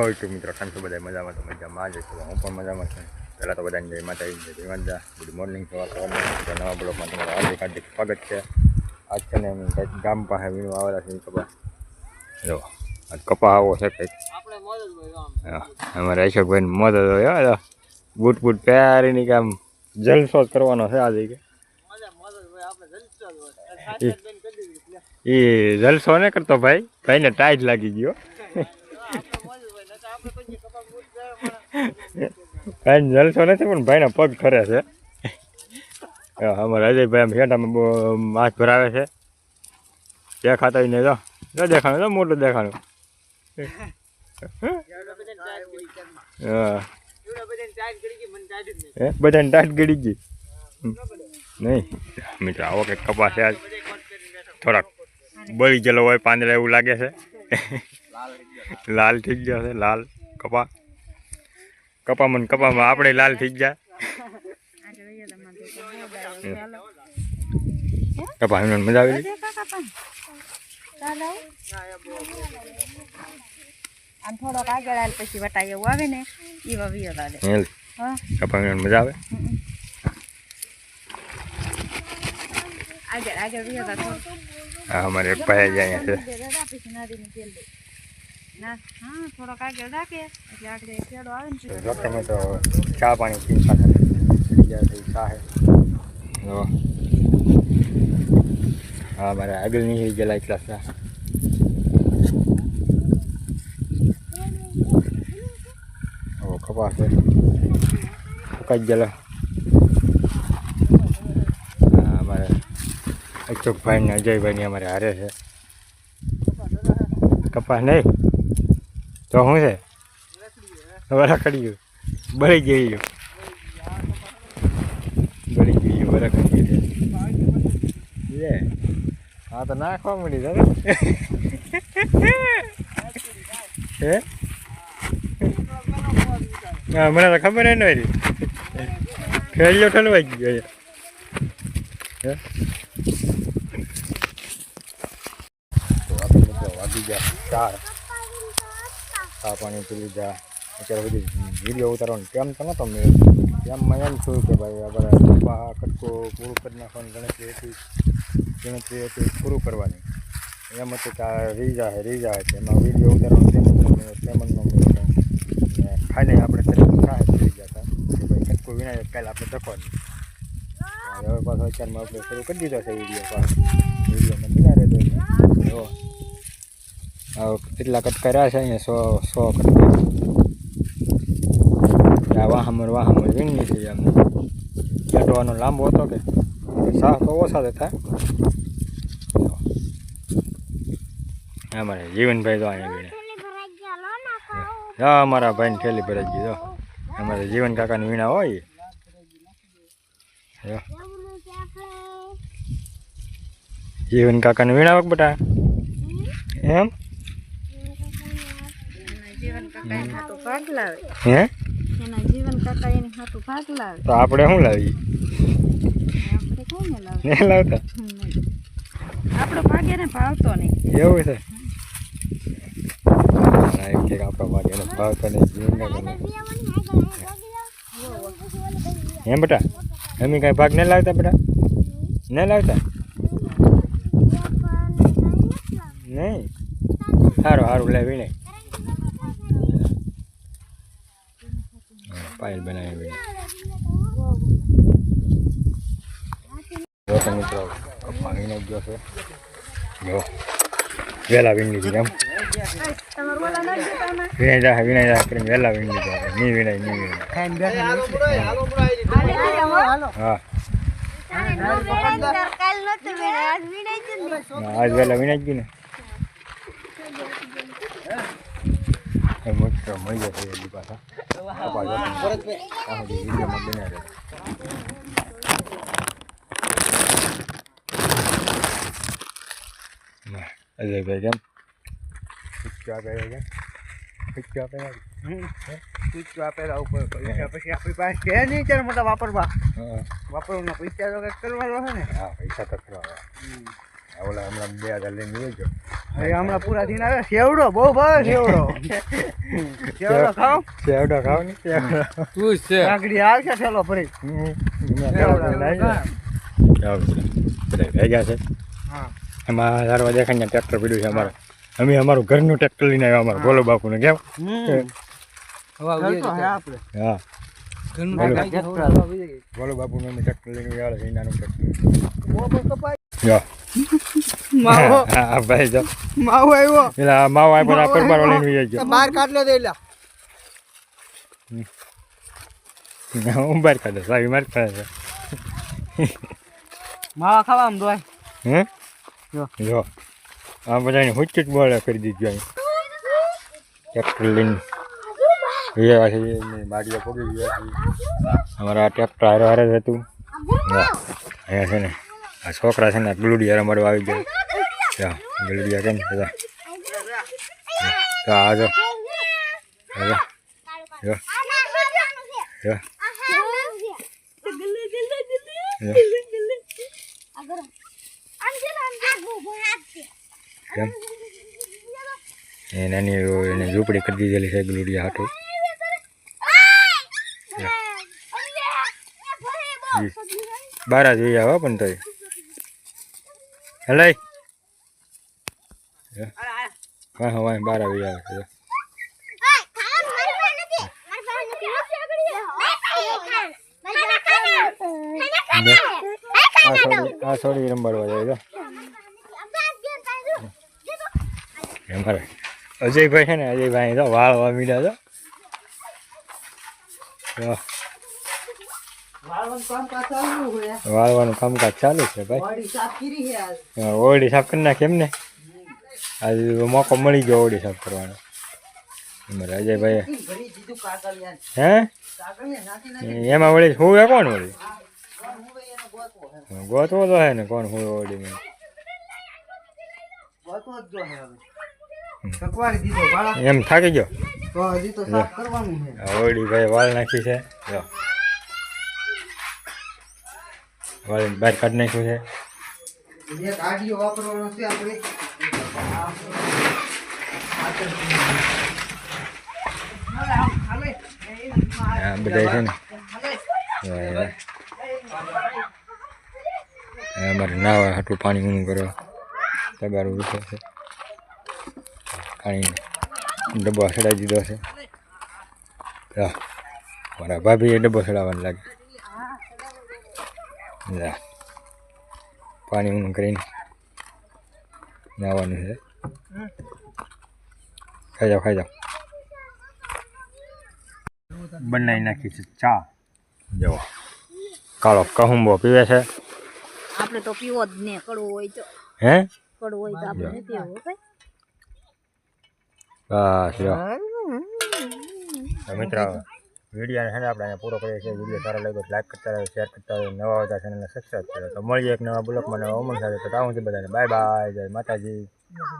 YouTube મિત્રો કેમ છો બધા મજામાં? તો મજામાં જ છે, હું પણ મજામાં છું. પહેલાં તો બધાને જય માતાજી, જય માતા, ગુડ મોર્નિંગ. સવારમાં નવા બ્લોગમાં તમારું હાર્દિક સ્વાગત છે. આજ છે ને કંઈક ગામ પાસે વીણવા આવેલા છે કપા. જો આજ કપા આવો છે કંઈક. હા, અમારે અશોકભાઈ મોજ હોય બૂટ બૂટ પહેરીને કામ જલસો જ કરવાનો છે આજે કે એ જલસો ને કરતો ભાઈને ટાઈટ લાગી ગયો. ભાઈ જલસો નથી પણ ભાઈના પગ ખરે છે. અમારે અજયભાઈ આમ હેઠામાં માછ ભરાવે છે. દેખાતા નહીં જો દેખાણું તો મોટું દેખાણું. હા બધાને ટાઈટ ગળી ગઈ નહીં મિત્રો. આવો કંઈક કપાસ છે આજ થોડાક બળી ગયેલો હોય પાંદડા એવું લાગે છે. લાલ થઈ ગયા છે, લાલ કપામાં આપણે લાલ થઈ ગયા. કપા મજા આવી આમ થોડોક આગળ આલ પછી વટાય એવું આવે ને એવા વિયો લાગે. કપા મજા આવે આગળ આગળ વિયો લાગે. હા અમારે એક ભાઈ જ અહીંયા છે. પછી નાદીને તેલ દે ના. હા થોડોક આગળ રાખે એટલે આગળ ખેડો આવે ને. ડૉક્ટરને તો ચા પાણી પી સાથે ચા હે. હા મારે આગળ નહીં ગયેલા એટલા ચા. કપાસ છે ફૂકાઈ ગયેલા. હા અમારે અશોકભાઈ ને અજયભાઈ અમારે હારે છે. કપાસ નહીં તો શું છે વરખડી ગયું બળી ગયું વરખડી ગયું. હા તો નાખવા મળી દાદા. હે હા મને તો ખબર ન હોય ફેરિયો ઠલવાઈ ગયો. વાગી ગયા 4 ચા પાણી પી લીધા. અત્યારે બધી વિડીયો ઉતારવાનું કેમ તો નહોતો મેં એમમાં એમ થયું કે ભાઈ આપણે કટકો પૂરું કરી નાખવાનું ગણતરી હતી પૂરું કરવાની એમ હતું કે આ રહી જાય છે એમાં વિડીયો ઉતારવાનું પેમેન્ટનો ખાઈને આપણે સહાય થઈ ગયા હતા કે ભાઈ કટકો વિનાય કાલે આપણે ધકવાની. હવે પાછો અત્યારમાં આપણે શરૂ કરી દીધો છે વિડીયોમાં બિના રહેતો. કેટલા કટકા રહ્યા છે અહીંયા 100 કટકા. વાહમર વીણની છે એમ ચટવાનો લાંબો હતો કે સાફ તો ઓછા જ થાય. અમારે જીવનભાઈ તો અહીંયા વીણે. હા અમારા ભાઈને થેલી ભરાઈ ગઈ. અમારે જીવન કાકાની વીણા હોય. જીવન કાકાને વીણા હોય બેટા એમ. હે તો આપણે શું લાવીએ? નહીં લાવતા આપણો ભાગે ને ભાવતો નહીં એવું છે. આપણા ભાગે ને ભાવતો નહીં. એમ બેટા અમે કાંઈ ભાગ નહીં લાવતા બેટા નહીં લાવતા નહીં. સારું લાવી નહીં પાયલ બનાવી મિત્રો. કપા વીણાઈ ગયો છે જો વહેલા વીણી લીધી એમ વીણાઈ જાય કરીને વહેલા વીણી લીધા. નહીં વીણાય હા આજ વહેલા વીણાઈ ગયું ને મિત્રો મળી જશે પાછા. વિડીયોમાં બન્યા રહે. અજયભાઈ કેમ પૂછ્યું આપેલા ઉપર પૈસા પછી આપણી પાસે છે નહીં ત્યારે મોટા વાપરવાના પૈસા તો કંઈક કરવાનો છે ને. હા પૈસા તો કરવા ઓલા હમણાં 2000 લઈને ગયો છો હવે હમણાં પૂરા થઈને આવે સેવડો બહુ ભાવે સેવડો સેવડો ખાવ સેવડો ખાવ ને સેવડો તું છે કાકડી આવશે ઠેલો ફરી ભેગા છે હા એમાં સારવા દેખાય ટ્રેક્ટર પડ્યું છે અમારે અમે અમારું ઘરનું ટ્રેક્ટર લઈને આવ્યા અમારા ભોલો બાપુને કેમ હા ભોલો બાપુને અમે ટ્રેક્ટર લઈને આવ્યા છે નાનું ટ્રેક્ટર હા ભાઈ જો માવો આવ્યો પેલા માવો આવ્યો આ પરબારો લઈને આવી બહાર કાઢ લે દેલા ગયો હું બહાર કાઢે સાવી માર ખાય છે માવા ખાવા આમ દોય હે જો જો આ બધાને હુચટ બોલે કરી દીધું અહીં ટ્રેક્ટર લઈને ગયા છે બાડીએ પગી ગયા છે અમારા આ ટ્રેક્ટર હારે હારે જ હતું અહીંયા છે ને આ છોકરા છે ને ગલુડિયા રમાડવા આવી ગયા ગલુડિયા કેમ બધા તો આ જો જો જો કેમ એ નાની એને ઝૂંપડી કરી દીધેલી છે ગલુડિયા હાટું બાર જ જોઈ આવો પણ તોય હલાય હા હા વાય બાર આવી આવે છે આ સોડી રંબાડવા જાય તો અમારે અજયભાઈ છે ને અજયભાઈ તો વાળવા મીડા તો વાળવાનું કામકાજ ચાલુ છે ભાઈ ઓરડી સાફ કરી નાખી એમને આજે મોકો મળી ગયો ઓરડી સાફ કરવાનો અમારે અજયભાઈ હે એમાં વળી હું કોણ વળી ગોતવો તો હે ને કોણ હું ઓરડીમાં એમ થાકી ગયો ઓરડી ભાઈ વાળ નાખી છે વાળ બહાર કાઢી નાખ્યું છે બધા છે ને અમારે નાવા હાટું પાણી ઊનું કરવા તગારું વિશે છે પાણી ડબ્બો ચડાવી દીધો છે મારા ભાભી એ ડબ્બો ચડાવવાનું લાગે પાણી ઊનું કરીને નાવાનું છે ખાઈ જાઓ બનાવી નાખી છે ચા જો કાળો કહુંબો પીવે છે આપણે તો પીવો જ ને કડવો હોય તો હે કડવો હોય તો આપણે પીવો બસ જો મિત્રો વિડીયોને છે ને આપણે અહીંયા પૂરો કરીએ છીએ વિડીયો સારો લાગ્યો તો લાઈક કરતા રહો શેર કરતા રહો નવા હોય તો ચેનલને સબસ્ક્રાઈબ કરો તો મળીએ એક નવા બ્લોગમાં નવા ઉમંગ સાથે તો આવું છે બધાને બાય બાય જય માતાજી